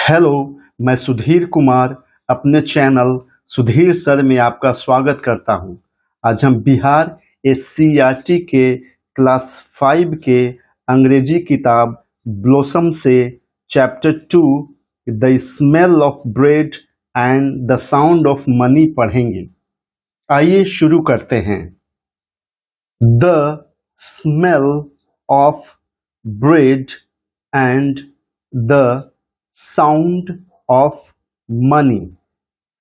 Hello, मैं सुधीर कुमार अपने channel Sudhir sir में आपका स्वागत करता हूं। आज हम बिहार एससीईआरटी के क्लास 5 के अंग्रेजी किताब ब्लॉसम से chapter 2 the smell of bread and the sound of money पढ़ेंगे। आइए शुरू करते हैं। The smell of bread and the sound of money.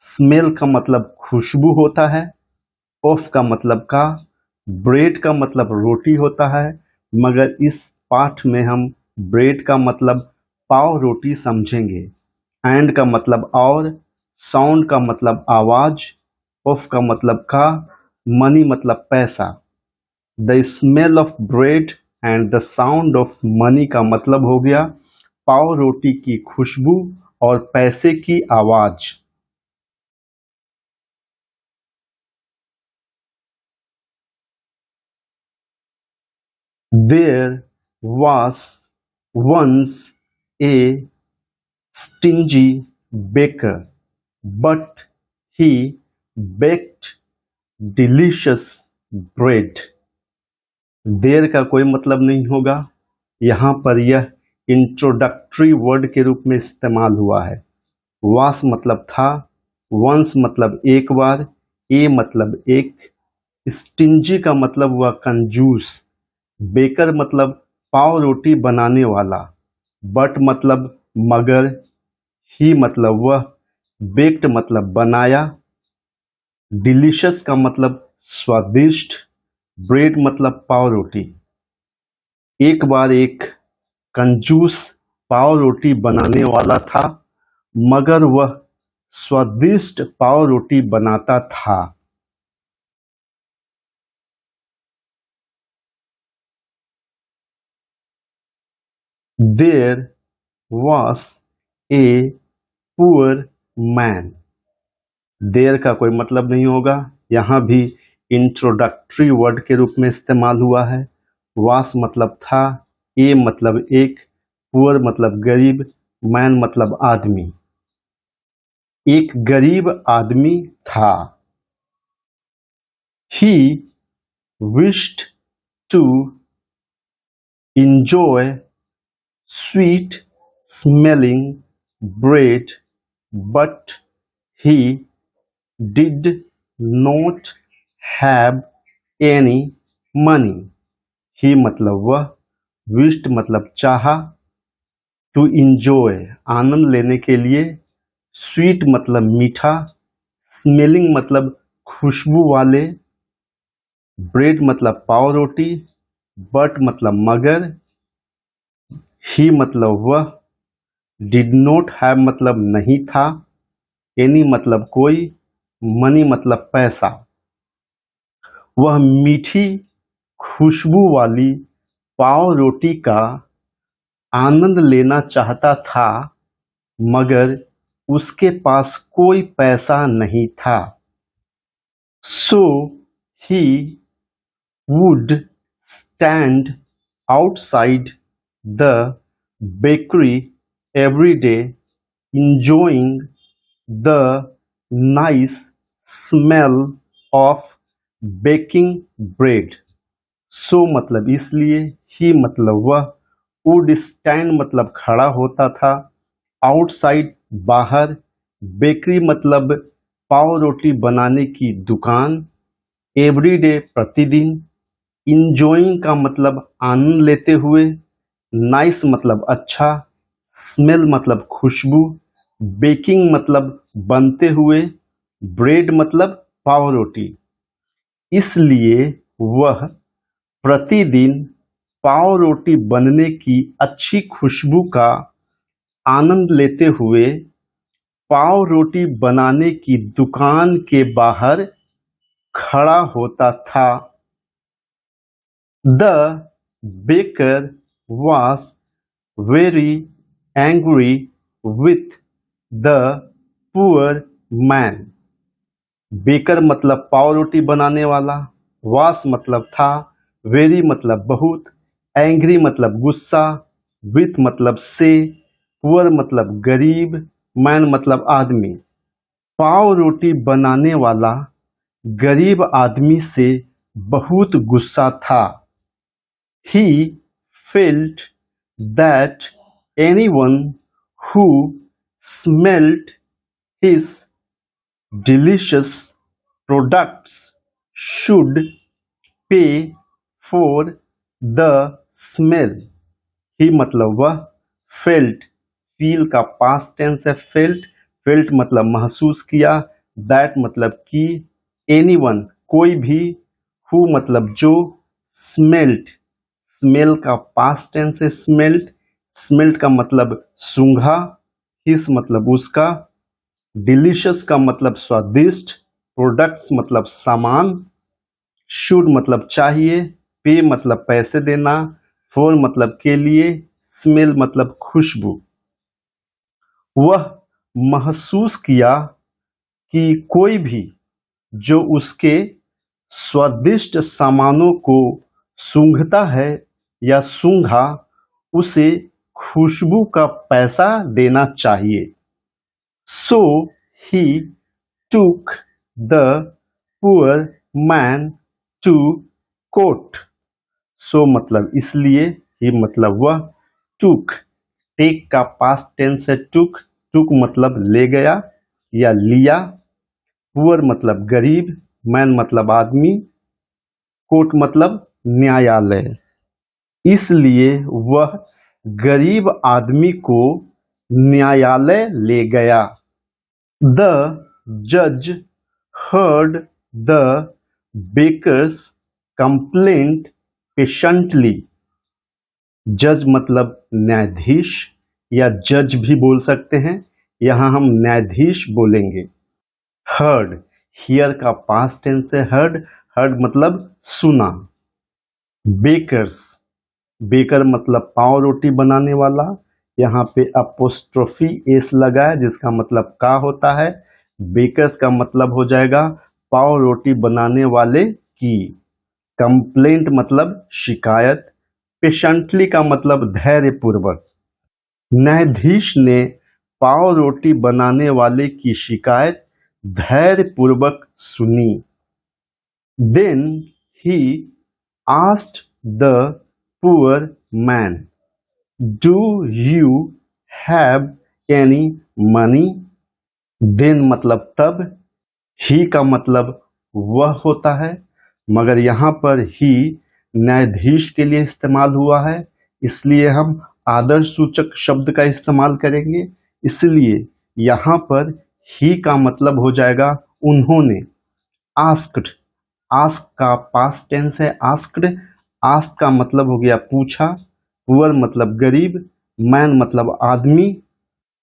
Smell का मतलब खुशबू होता है, ऑफ का मतलब का, ब्रेड का मतलब रोटी होता है, मगर इस पाठ में हम ब्रेड का मतलब पाव रोटी समझेंगे। एंड का मतलब और, साउंड का मतलब आवाज, ऑफ का मतलब का, मनी मतलब पैसा। The smell of bread and the sound of money का मतलब हो गया पाव रोटी की खुशबू और पैसे की आवाज। There was once a stingy baker, but he baked delicious bread. देर का कोई मतलब नहीं होगा, यहाँ पर यह इंट्रोडक्टरी वर्ड के रूप में इस्तेमाल हुआ है। वास मतलब था, वंस मतलब एक बार, ए मतलब एक, स्टिंजी का मतलब हुआ कंजूस, बेकर मतलब पाव रोटी बनाने वाला, बट मतलब मगर, ही मतलब वह, बेक्ड मतलब बनाया, डिलीशियस का मतलब स्वादिष्ट, ब्रेड मतलब पाव रोटी। एक बार एक कंजूस पाव रोटी बनाने वाला था, मगर वह स्वादिष्ट पाव रोटी बनाता था। There was a poor man. देर का कोई मतलब नहीं होगा, यहाँ भी इंट्रोडक्टरी वर्ड के रूप में इस्तेमाल हुआ है। वास मतलब था, ए मतलब एक, पुअर मतलब गरीब, मैन मतलब आदमी। एक गरीब आदमी था। He wished to enjoy sweet smelling bread, but he did not have any money. ही मतलब वह, wished मतलब चाहा, to enjoy आनंद लेने के लिए, sweet मतलब मीठा, smelling मतलब खुशबू वाले, bread मतलब पाव रोटी, but मतलब मगर, ही मतलब वह, did not have मतलब नहीं था, any मतलब कोई, मनी मतलब पैसा। वह मीठी खुशबू वाली पाव रोटी का आनंद लेना चाहता था, मगर उसके पास कोई पैसा नहीं था। So he would stand outside the bakery every day, enjoying the nice smell of baking bread. So मतलब इसलिए, ही मतलब वह, would stand मतलब खड़ा होता था, आउटसाइड बाहर, बेकरी मतलब पाव रोटी बनाने की दुकान, एवरीडे प्रतिदिन, इंजॉइंग का मतलब आनंद लेते हुए, नाइस मतलब अच्छा, स्मेल मतलब खुशबू, बेकिंग मतलब बनते हुए, ब्रेड मतलब पाव रोटी। इसलिए वह प्रतिदिन पाव रोटी बनने की अच्छी खुशबू का आनंद लेते हुए पाव रोटी बनाने की दुकान के बाहर खड़ा होता था। The baker was very angry with the poor man. Baker मतलब पाव रोटी बनाने वाला, वास मतलब था, वेरी मतलब बहुत, एंग्री मतलब गुस्सा, विथ मतलब से, पुअर मतलब गरीब, मैन मतलब आदमी। पाव रोटी बनाने वाला गरीब आदमी से बहुत गुस्सा था। He felt that anyone who smelled his delicious products should pay for the smell। ही मतलब वह, felt, feel का past tense है felt, felt मतलब महसूस किया, that मतलब कि, anyone कोई भी, who मतलब जो, smelled, smell का past tense है smelled, smelled का मतलब सूंघा, his मतलब उसका, डिलीशियस का मतलब स्वादिष्ट, प्रोडक्ट्स मतलब सामान, शुड मतलब चाहिए, पे मतलब पैसे देना, फॉर मतलब के लिए, स्मेल मतलब खुशबू। वह महसूस किया कि कोई भी जो उसके स्वादिष्ट सामानों को सूंघता है या सूंघा, उसे खुशबू का पैसा देना चाहिए। So he took the poor man to court। So मतलब इसलिए, ही मतलब वह, took, take का past tense है took मतलब ले गया या लिया, poor मतलब गरीब, man मतलब आदमी, कोर्ट मतलब न्यायालय। इसलिए वह गरीब आदमी को न्यायालय ले गया। The judge heard the baker's complaint patiently। जज मतलब न्यायाधीश या जज भी बोल सकते हैं, यहां हम न्यायाधीश बोलेंगे। heard, hear का past tense है heard मतलब सुना। bakers, बेकर मतलब पाव रोटी बनाने वाला, यहाँ पे अपोस्ट्रोफी एस लगा है जिसका मतलब का होता है। बेकर्स का मतलब हो जाएगा पाव रोटी बनाने वाले की। कंप्लेंट मतलब शिकायत। पेशेंटली का मतलब धैर्य पूर्वक। न्यायाधीश ने पाव रोटी बनाने वाले की शिकायत धैर्य पूर्वक सुनी। Then he asked the poor man, do you have any money. Then मतलब तब, ही का मतलब वह होता है, मगर यहाँ पर ही न्यायाधीश के लिए इस्तेमाल हुआ है, इसलिए हम आदर्श सूचक शब्द का इस्तेमाल करेंगे। इसलिए यहाँ पर ही का मतलब हो जाएगा उन्होंने। आस्क्ड, आस्क का पास्ट टेंस है आस्क्ड, आस्क का मतलब हो गया पूछा, पुअर मतलब गरीब, मैन मतलब आदमी।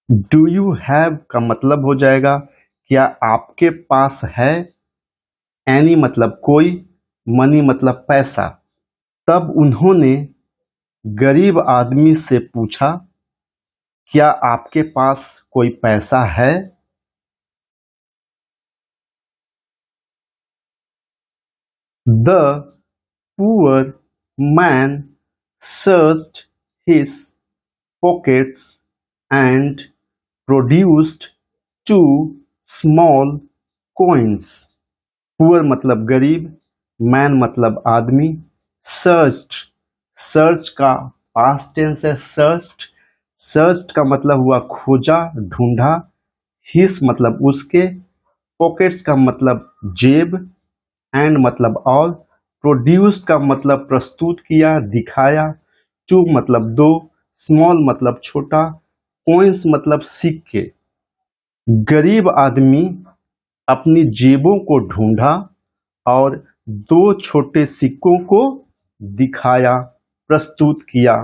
डू यू हैव का मतलब हो जाएगा क्या आपके पास है, एनी मतलब कोई, मनी मतलब पैसा। तब उन्होंने गरीब आदमी से पूछा, क्या आपके पास कोई पैसा है। The poor man searched his pockets and produced two small coins। Poor मतलब गरीब, मैन मतलब आदमी। सर्च्ड, सर्च का पास्ट टेंस है सर्च्ड, सर्च्ड का मतलब हुआ खोजा ढूंढा। हिस मतलब उसके, पॉकेट्स का मतलब जेब, एंड मतलब और, प्रोड्यूस्ड का मतलब प्रस्तुत किया दिखाया, टू मतलब दो, स्मॉल मतलब छोटा, कॉइन्स मतलब सिक्के। गरीब आदमी अपनी जेबों को ढूंढा और दो छोटे सिक्कों को दिखाया, प्रस्तुत किया।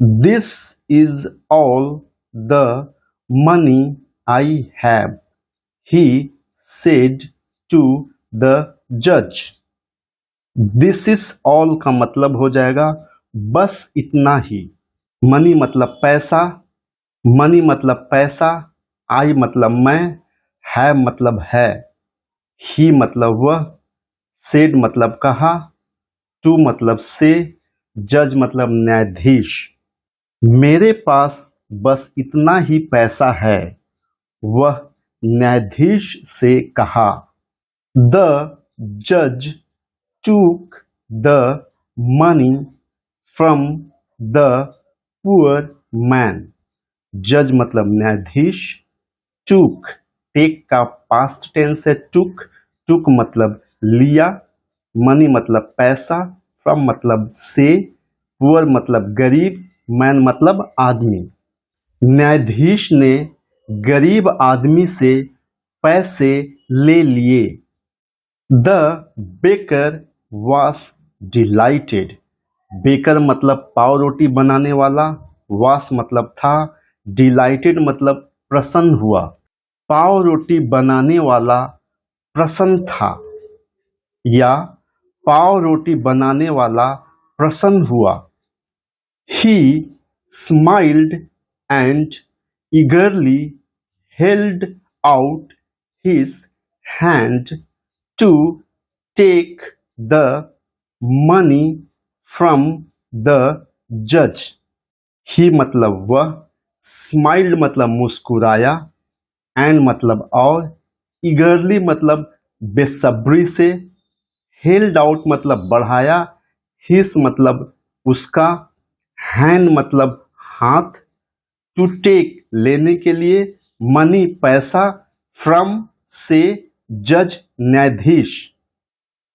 This is all the money I have, he said to the जज। दिस इज ऑल का मतलब हो जाएगा बस इतना ही। मनी मतलब पैसा, मनी मतलब पैसा, आई मतलब मैं, है मतलब है, ही मतलब वह, सेड मतलब कहा, टू मतलब से, जज मतलब न्यायाधीश। मेरे पास बस इतना ही पैसा है, वह न्यायाधीश से कहा। द जज took the money from the poor man। जज मतलब न्यायाधीश, took टेक का पास्ट टेंस है took मतलब लिया, मनी मतलब पैसा, from मतलब से, पुअर मतलब गरीब, मैन मतलब आदमी। न्यायाधीश ने गरीब आदमी से पैसे ले लिए। The baker was delighted। Baker मतलब पाव रोटी बनाने वाला, was मतलब था, delighted मतलब प्रसन्न हुआ। पाव रोटी बनाने वाला प्रसन्न था या पाव रोटी बनाने वाला प्रसन्न हुआ। He smiled and eagerly held out his hand to take the money from the judge। ही मतलब वह, स्माइल्ड मतलब मुस्कुराया, एंड मतलब और, ईगरली मतलब बेसब्री से, हेल्ड आउट मतलब बढ़ाया, हिस मतलब उसका, हैंड मतलब हाथ, टू टेक लेने के लिए, मनी पैसा, फ्रॉम से, जज न्यायाधीश।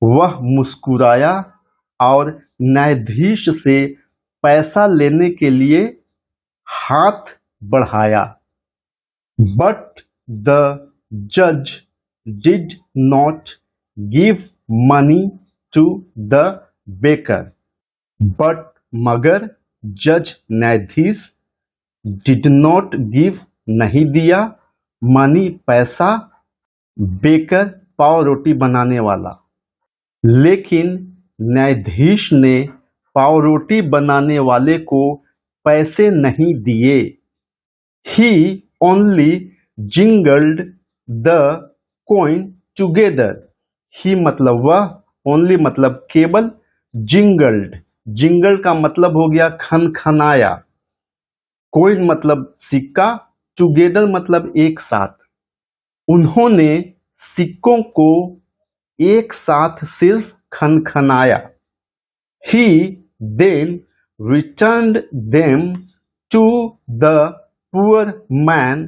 वह मुस्कुराया और न्यायाधीश से पैसा लेने के लिए हाथ बढ़ाया। बट द जज did not give money to the baker. But मगर, जज न्यायाधीश, डिड नॉट गिव नहीं दिया, मनी पैसा, बेकर पाव रोटी बनाने वाला। लेकिन न्यायाधीश ने पाव रोटी बनाने वाले को पैसे नहीं दिए। ही ओनली जिंगल्ड द कॉइन टुगेदर। ही मतलब वह, ओनली मतलब केवल, जिंगल्ड, जिंगल का मतलब हो गया खनखनाया, कॉइन मतलब सिक्का, टुगेदर मतलब एक साथ। उन्होंने सिक्कों को एक साथ सिर्फ खनखनाया। He then returned them to the poor man,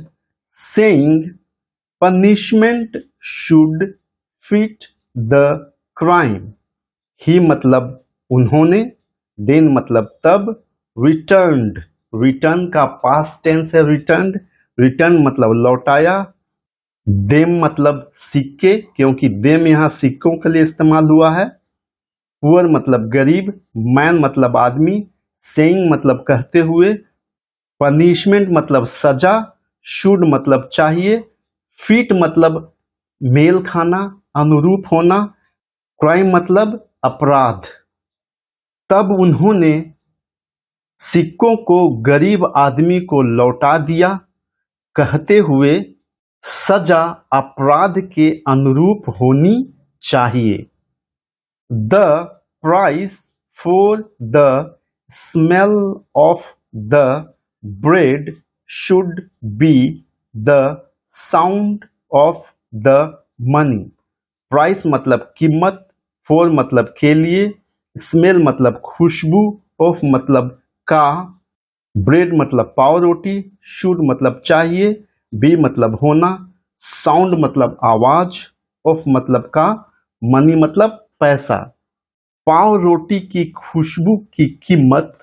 saying, punishment should fit the crime। ही मतलब उन्होंने, then मतलब तब, returned, रिटर्न का पास्ट टेंस है रिटर्न, रिटर्न मतलब लौटाया, देम मतलब सिक्के, क्योंकि देम यहाँ सिक्कों के लिए इस्तेमाल हुआ है, पुअर मतलब गरीब, मैन मतलब आदमी, सेइंग मतलब कहते हुए, पनिशमेंट मतलब सजा, शुड मतलब चाहिए, फिट मतलब मेल खाना, अनुरूप होना, क्राइम मतलब अपराध। तब उन्होंने सिक्कों को गरीब आदमी को लौटा दिया, कहते हुए सजा अपराध के अनुरूप होनी चाहिए। The price for the smell of the bread should be the sound of the money. Price मतलब कीमत, फॉर मतलब के लिए, स्मेल मतलब खुशबू, ऑफ मतलब का, ब्रेड मतलब पाव रोटी, शुड मतलब चाहिए, बी मतलब होना, साउंड मतलब आवाज, ऑफ मतलब का, मनी मतलब पैसा। पाव रोटी की खुशबू की कीमत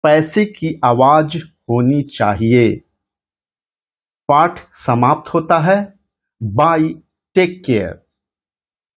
पैसे की आवाज होनी चाहिए। पाठ समाप्त होता है। Bye, take care.